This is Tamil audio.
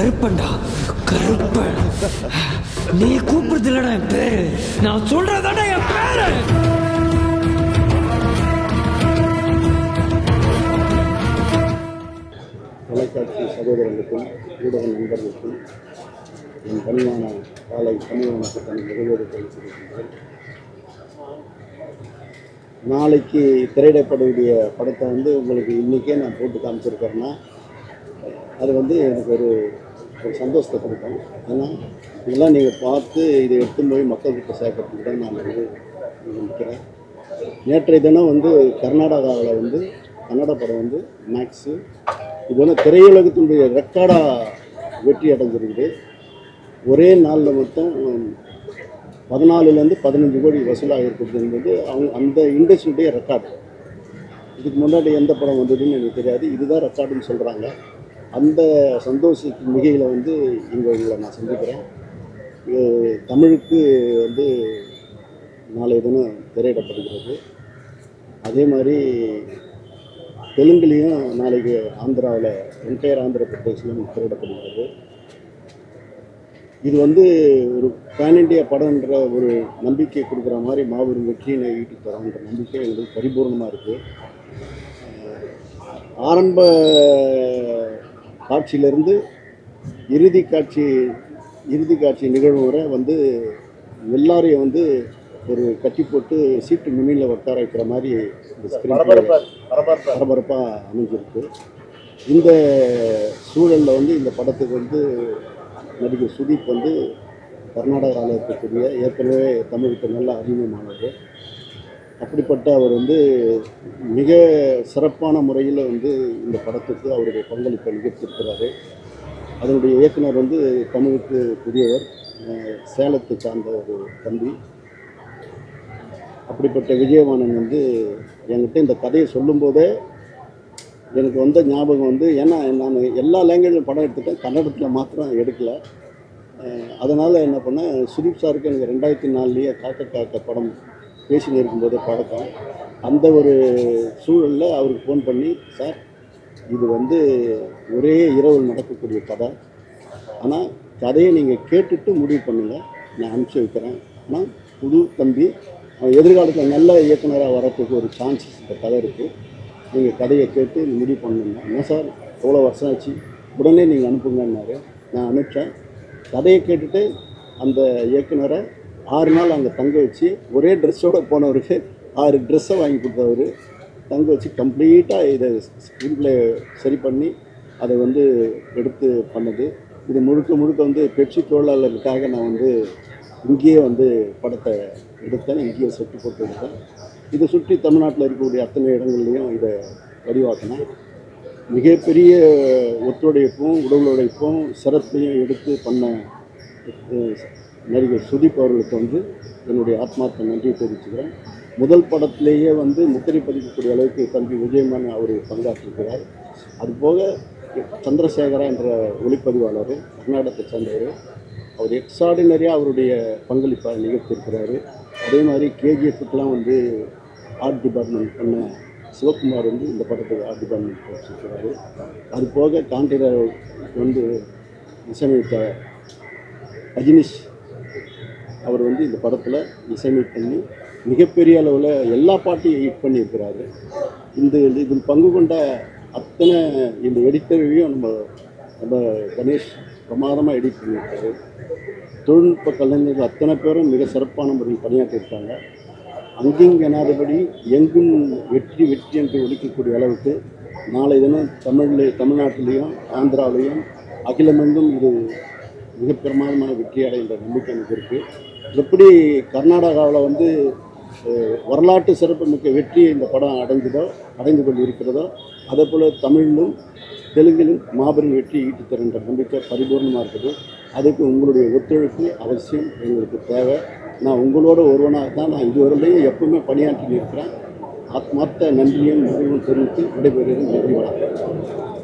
கருப்பண்டா, கருப்பன். நீ கூப்பிடுறது இல்லடா என் பேரு, நான் சொல்றதாடா என் பேரு. தொலைக்காட்சி சகோதரர்களுக்கும் ஊடக நண்பர்களுக்கும் என் பணிவான காலை தமிழ் வணக்கத்தை நிறைவேறி தெரிவித்திருக்கின்றேன். நாளைக்கு திரையிடப்படக்கூடிய படத்தை உங்களுக்கு இன்றைக்கே நான் போட்டு காமிச்சிருக்கேன்னா அது எனக்கு ஒரு சந்தோஷத்தை கொடுக்கும். ஏன்னா இதெல்லாம் நீங்கள் பார்த்து இதை எடுத்து போய் மக்கள்கிட்ட சேர்க்கறதுக்கு தான் நான் நினைக்கிறேன். நேற்றைய தினம் கர்நாடகாவில் கன்னட படம் மேக்ஸு இது திரையுலகத்தினுடைய ரெக்கார்டாக வெற்றி அடைஞ்சிருக்குது. ஒரே நாளில் மொத்தம் 14லேருந்து 15 கோடி வசூலாக இருக்கிறது என்பது அந்த இண்டஸ்ட்ரியுடைய ரெக்கார்டு. இதுக்கு முன்னாடி எந்த படம் வந்ததுன்னு எனக்கு தெரியாது. இதுதான் ரெக்கார்டுன்னு சொல்கிறாங்க. அந்த சந்தோஷத்துக்கு மிகையில் இங்கே உங்களை நான் சந்திக்கிறேன். தமிழுக்கு நாளைய தினம் திரையிடப்படுகிறது. அதே மாதிரி தெலுங்குலேயும் நாளைக்கு ஆந்திராவில் என்டையர் ஆந்திர பிரதேசிலும் திரையிடப்படுகிறது. இது ஒரு பேன் இண்டியா படம்ன்ற ஒரு நம்பிக்கை கொடுக்குற மாதிரி மாபெரும் வெற்றியினை ஈட்டி தரோன்ற நம்பிக்கை எங்களுக்கு பரிபூர்ணமாக இருக்குது. ஆரம்ப காட்சியிலேருந்து இறுதி காட்சி நிகழ்வு வரை எல்லாரையும் ஒரு கட்டி போட்டு சீட்டு நுனியில் உட்கார வைக்கிற மாதிரி இந்த ஸ்க்ரீன் பரபரப்பாக அமைஞ்சிருக்கு. இந்த சூழலில் இந்த படத்துக்கு நடிகர் சுதீப் கர்நாடகாவில் இருக்கக்கூடிய ஏற்கனவே தமிழுக்கு நல்ல அறிமுகமானவர். அப்படிப்பட்ட அவர் மிக சிறப்பான முறையில் இந்த படத்துக்கு அவருடைய பங்களிப்பை நிகழ்த்தியிருக்கிறாரு. அதனுடைய இயக்குனர் தமிழுக்கு புதியவர், சேலத்தை சார்ந்த ஒரு தம்பி. அப்படிப்பட்ட விஜயவாணன் என்கிட்ட இந்த கதையை சொல்லும்போதே எனக்கு வந்த ஞாபகம் ஏன்னா நான் எல்லா லாங்குவேஜிலும் படம் எடுத்துட்டேன், கன்னடத்தில் மாத்திரம் எடுக்கலை. அதனால் என்ன பண்ணேன், சுதீப் சாருக்கு எனக்கு 2004 காக்க படம் பேசின்னு இருக்கும்போதே பழக்கம். அந்த ஒரு சூழலில் அவருக்கு ஃபோன் பண்ணி, சார் இது ஒரே இரவில் நடக்கக்கூடிய கதை, ஆனால் கதையை நீங்கள் கேட்டுட்டு முடிவு பண்ணுங்கள், நான் அனுப்பிச்சி வைக்கிறேன். ஆனால் புது தம்பி எதிர்காலத்தில் நல்ல இயக்குனராக வரத்துக்கு ஒரு சான்சஸ் இந்த கதை இருக்குது. நீங்கள் கதையை கேட்டு முடிவு பண்ணுங்க. என்ன சார் எவ்வளோ வருஷம் ஆச்சு, உடனே நீங்கள் அனுப்புங்கன்னாரு. நான் அனுப்பிச்சேன். கதையை கேட்டுட்டு அந்த இயக்குனரை 6 நாள் அங்கே தங்க வச்சு, ஒரே ட்ரெஸ்ஸோடு போனவருக்கு 6 ட்ரெஸ்ஸை வாங்கி கொடுத்தவர் தங்க வச்சு கம்ப்ளீட்டாக இதை ஸ்க்ரீன் பிளே சரி பண்ணி அதை எடுத்து பண்ணது. இது முழுக்க பெப்சி தொழிலாளர்களுக்காக நான் இங்கேயே படத்தை எடுத்தேன், இங்கேயே செட்டு போட்டு எடுத்தேன். இதை சுற்றி தமிழ்நாட்டில் இருக்கக்கூடிய அத்தனை இடங்கள்லையும் இதை வடிவாக்கினேன். மிகப்பெரிய ஒத்துழைப்பும் உடல் உழைப்பும் சிரத்தையும் எடுத்து பண்ண நடிகர் சுதீப் அவர்களுக்கு என்னுடைய ஆத்மார்த்த நன்றியை தெரிவிச்சுக்கிறேன். முதல் படத்திலேயே முத்திரை பதிக்கக்கூடிய அளவுக்கு தம்பி விஜயமான் அவர் பங்காற்றிருக்கிறார். அதுபோக சந்திரசேகரா என்ற ஒளிப்பதிவாளர் கர்நாடகத்தை சேர்ந்தவர், அவர் எக்ஸ்ட்ராடினரியாக அவருடைய பங்களிப்பை நிகழ்த்தியிருக்கிறாரு. அதே மாதிரி கேஜிஎஃப்க்கெலாம் ஆர்ட் டிபார்ட்மெண்ட் பண்ண சிவகுமார் இந்த படத்துக்கு ஆர்ட் டிபார்ட்மெண்ட் வச்சுருக்கிறாரு. அது போக காண்டிர இசையமைத்த அஜினிஷ் அவர் இந்த படத்தில் இசையமைப்பு பண்ணி மிகப்பெரிய அளவில் எல்லா பாட்டையும் எடிட் பண்ணியிருக்கிறாரு. இதில் பங்கு கொண்ட அத்தனை இந்த எடிட்டரையும் நம்ம கணேஷ் பிரமாதமாக எடிட் பண்ணியிருக்காரு. தொழில்நுட்ப கலைஞர்கள் அத்தனை பேரும் மிக சிறப்பான முறையில் பணியாற்றியிருக்காங்க. அங்கேயும் எனாதபடி எங்கும் வெற்றி என்று ஒழிக்கக்கூடிய அளவுக்கு நாளை தினம் தமிழ்நாட்டிலையும் ஆந்திராவிலையும் அகிலமெங்கும் இது மிக பிரமாதமான வெற்றி அடைகின்ற நம்பிக்கை எனக்கு இருக்குது. எப்படி கர்நாடகாவில் வரலாற்று சிறப்புமிக்க வெற்றி இந்த படம் அடைந்து கொண்டு இருக்கிறதோ, அதே போல் தமிழிலும் தெலுங்கிலும் மாபெரும் வெற்றி ஈட்டு தருகின்ற நம்பிக்கை பரிபூர்ணமாக இருக்குது. அதுக்கு உங்களுடைய ஒத்துழைப்பு அவசியம் எங்களுக்கு தேவை. நான் உங்களோட ஒருவனாக தான் நான் இதுவரையிலையும் எப்பவுமே பணியாற்றி இருக்கிறேன். ஆத்மார்த்த நன்றியும் தெரிவித்து விடைபெறுகிறேன். நன்றி, வணக்கம்.